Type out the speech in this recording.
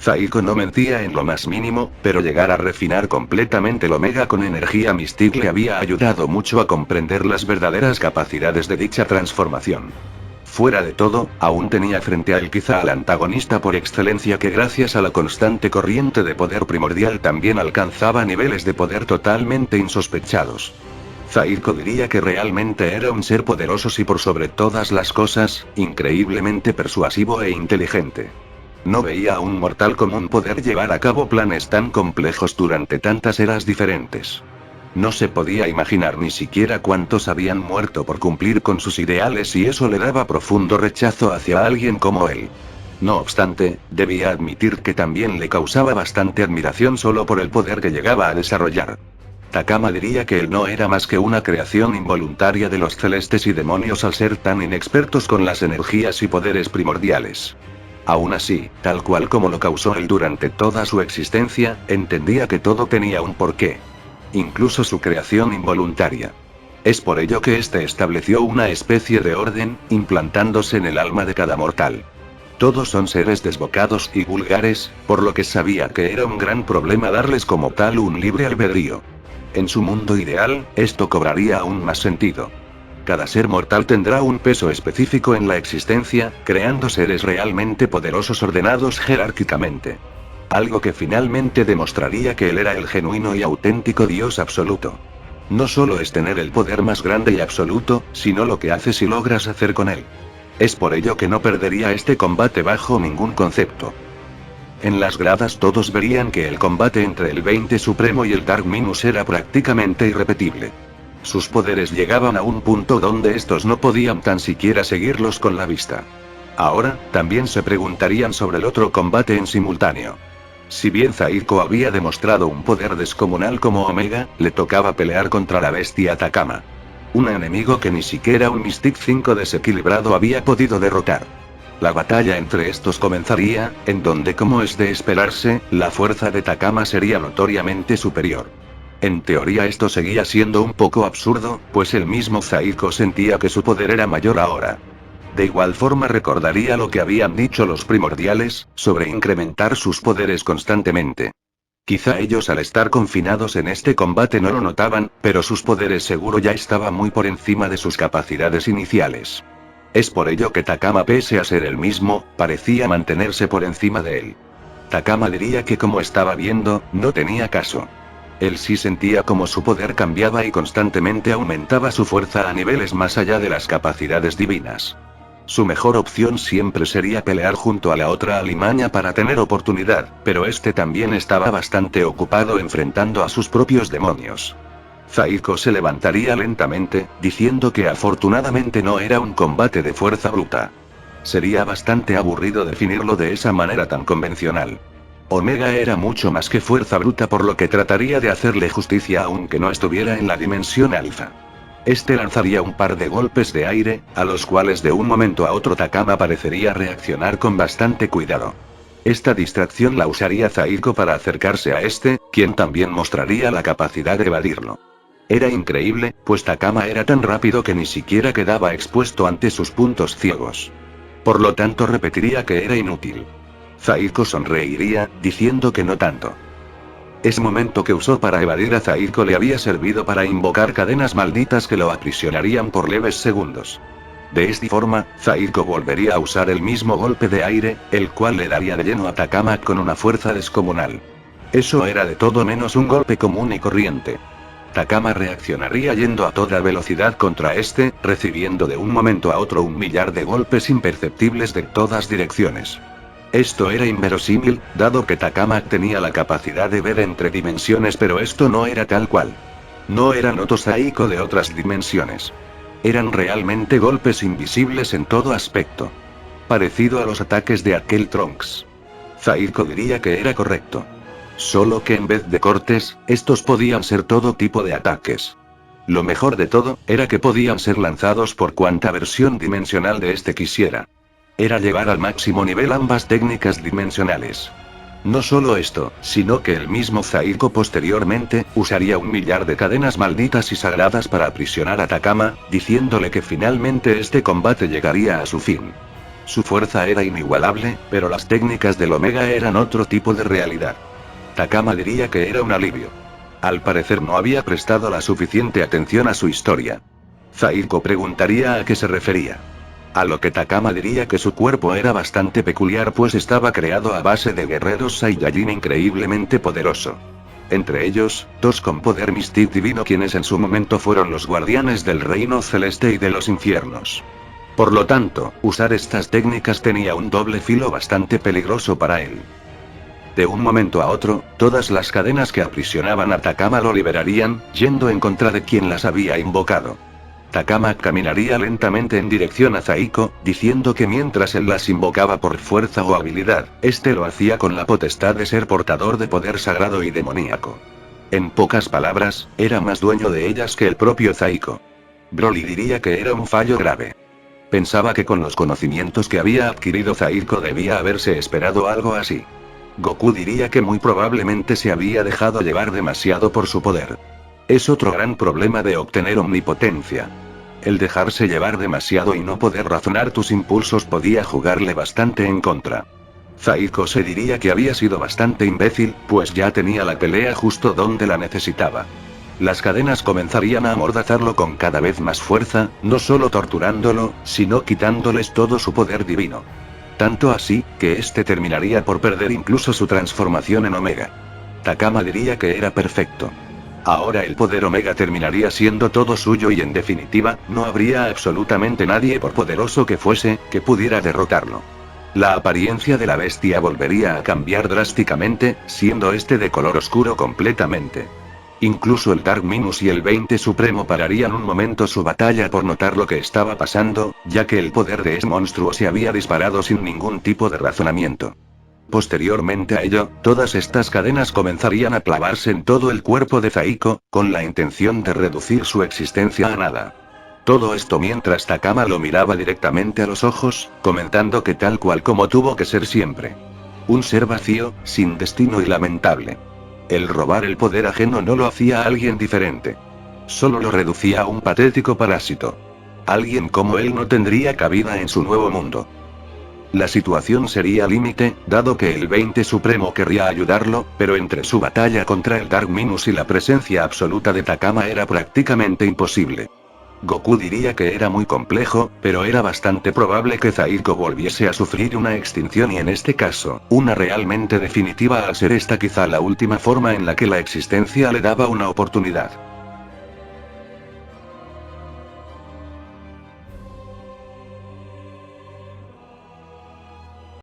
Zaiko no mentía en lo más mínimo, pero llegar a refinar completamente el Omega con energía Mystic le había ayudado mucho a comprender las verdaderas capacidades de dicha transformación. Fuera de todo, aún tenía frente a él quizá al antagonista por excelencia que gracias a la constante corriente de poder primordial también alcanzaba niveles de poder totalmente insospechados. Zaiko diría que realmente era un ser poderoso y por sobre todas las cosas, increíblemente persuasivo e inteligente. No veía a un mortal común poder llevar a cabo planes tan complejos durante tantas eras diferentes. No se podía imaginar ni siquiera cuántos habían muerto por cumplir con sus ideales y eso le daba profundo rechazo hacia alguien como él. No obstante, debía admitir que también le causaba bastante admiración solo por el poder que llegaba a desarrollar. Takama diría que él no era más que una creación involuntaria de los celestes y demonios al ser tan inexpertos con las energías y poderes primordiales. Aún así, tal cual como lo causó él durante toda su existencia, entendía que todo tenía un porqué. Incluso su creación involuntaria. Es por ello que éste estableció una especie de orden, implantándose en el alma de cada mortal. Todos son seres desbocados y vulgares, por lo que sabía que era un gran problema darles como tal un libre albedrío. En su mundo ideal, esto cobraría aún más sentido. Cada ser mortal tendrá un peso específico en la existencia, creando seres realmente poderosos ordenados jerárquicamente. Algo que finalmente demostraría que él era el genuino y auténtico Dios absoluto. No solo es tener el poder más grande y absoluto, sino lo que haces y logras hacer con él. Es por ello que no perdería este combate bajo ningún concepto. En las gradas todos verían que el combate entre el 20 Supremo y el Dark Minus era prácticamente irrepetible. Sus poderes llegaban a un punto donde estos no podían tan siquiera seguirlos con la vista. Ahora, también se preguntarían sobre el otro combate en simultáneo. Si bien Zaiko había demostrado un poder descomunal como Omega, le tocaba pelear contra la bestia Takama. Un enemigo que ni siquiera un Mystic 5 desequilibrado había podido derrotar. La batalla entre estos comenzaría, en donde como es de esperarse, la fuerza de Takama sería notoriamente superior. En teoría esto seguía siendo un poco absurdo, pues el mismo Zaiko sentía que su poder era mayor ahora. De igual forma recordaría lo que habían dicho los primordiales, sobre incrementar sus poderes constantemente. Quizá ellos al estar confinados en este combate no lo notaban, pero sus poderes seguro ya estaban muy por encima de sus capacidades iniciales. Es por ello que Takama, pese a ser el mismo, parecía mantenerse por encima de él. Takama diría que como estaba viendo, no tenía caso. Él sí sentía como su poder cambiaba y constantemente aumentaba su fuerza a niveles más allá de las capacidades divinas. Su mejor opción siempre sería pelear junto a la otra alimaña para tener oportunidad, pero este también estaba bastante ocupado enfrentando a sus propios demonios. Zaiko se levantaría lentamente, diciendo que afortunadamente no era un combate de fuerza bruta. Sería bastante aburrido definirlo de esa manera tan convencional. Omega era mucho más que fuerza bruta, por lo que trataría de hacerle justicia aunque no estuviera en la dimensión alfa. Este lanzaría un par de golpes de aire, a los cuales de un momento a otro Takama parecería reaccionar con bastante cuidado. Esta distracción la usaría Zaiko para acercarse a este, quien también mostraría la capacidad de evadirlo. Era increíble, pues Takama era tan rápido que ni siquiera quedaba expuesto ante sus puntos ciegos. Por lo tanto repetiría que era inútil. Zaiko sonreiría, diciendo que no tanto. Ese momento que usó para evadir a Zaiko le había servido para invocar cadenas malditas que lo aprisionarían por leves segundos. De esta forma, Zaiko volvería a usar el mismo golpe de aire, el cual le daría de lleno a Takama con una fuerza descomunal. Eso era de todo menos un golpe común y corriente. Takama reaccionaría yendo a toda velocidad contra este, recibiendo de un momento a otro un millar de golpes imperceptibles de todas direcciones. Esto era inverosímil, dado que Takama tenía la capacidad de ver entre dimensiones, pero esto no era tal cual. No eran otros Zaiko de otras dimensiones. Eran realmente golpes invisibles en todo aspecto. Parecido a los ataques de aquel Trunks. Zaiko diría que era correcto. Solo que en vez de cortes, estos podían ser todo tipo de ataques. Lo mejor de todo, era que podían ser lanzados por cuanta versión dimensional de este quisiera. Era llevar al máximo nivel ambas técnicas dimensionales. No solo esto, sino que el mismo Zaiko posteriormente, usaría un millar de cadenas malditas y sagradas para aprisionar a Takama, diciéndole que finalmente este combate llegaría a su fin. Su fuerza era inigualable, pero las técnicas del Omega eran otro tipo de realidad. Takama diría que era un alivio. Al parecer no había prestado la suficiente atención a su historia. Zaiko preguntaría a qué se refería. A lo que Takama diría que su cuerpo era bastante peculiar, pues estaba creado a base de guerreros Saiyajin increíblemente poderoso. Entre ellos, 2 con poder Mystic divino, quienes en su momento fueron los guardianes del reino celeste y de los infiernos. Por lo tanto, usar estas técnicas tenía un doble filo bastante peligroso para él. De un momento a otro, todas las cadenas que aprisionaban a Takama lo liberarían, yendo en contra de quien las había invocado. Takama caminaría lentamente en dirección a Zaiko, diciendo que mientras él las invocaba por fuerza o habilidad, este lo hacía con la potestad de ser portador de poder sagrado y demoníaco. En pocas palabras, era más dueño de ellas que el propio Zaiko. Broly diría que era un fallo grave. Pensaba que con los conocimientos que había adquirido Zaiko debía haberse esperado algo así. Goku diría que muy probablemente se había dejado llevar demasiado por su poder. Es otro gran problema de obtener omnipotencia. El dejarse llevar demasiado y no poder razonar tus impulsos podía jugarle bastante en contra. Zaiko se diría que había sido bastante imbécil, pues ya tenía la pelea justo donde la necesitaba. Las cadenas comenzarían a amordazarlo con cada vez más fuerza, no solo torturándolo, sino quitándoles todo su poder divino. Tanto así, que este terminaría por perder incluso su transformación en Omega. Takama diría que era perfecto. Ahora el poder Omega terminaría siendo todo suyo y en definitiva, no habría absolutamente nadie, por poderoso que fuese, que pudiera derrotarlo. La apariencia de la bestia volvería a cambiar drásticamente, siendo este de color oscuro completamente. Incluso el Dark Minus y el 20 Supremo pararían un momento su batalla por notar lo que estaba pasando, ya que el poder de ese monstruo se había disparado sin ningún tipo de razonamiento. Posteriormente a ello, todas estas cadenas comenzarían a clavarse en todo el cuerpo de Zaiko, con la intención de reducir su existencia a nada. Todo esto mientras Takama lo miraba directamente a los ojos, comentando que tal cual como tuvo que ser siempre. Un ser vacío, sin destino y lamentable. El robar el poder ajeno no lo hacía a alguien diferente. Solo lo reducía a un patético parásito. Alguien como él no tendría cabida en su nuevo mundo. La situación sería límite, dado que el 20 Supremo querría ayudarlo, pero entre su batalla contra el Dark Minus y la presencia absoluta de Takama era prácticamente imposible. Goku diría que era muy complejo, pero era bastante probable que Zaiko volviese a sufrir una extinción y en este caso, una realmente definitiva, al ser esta quizá la última forma en la que la existencia le daba una oportunidad.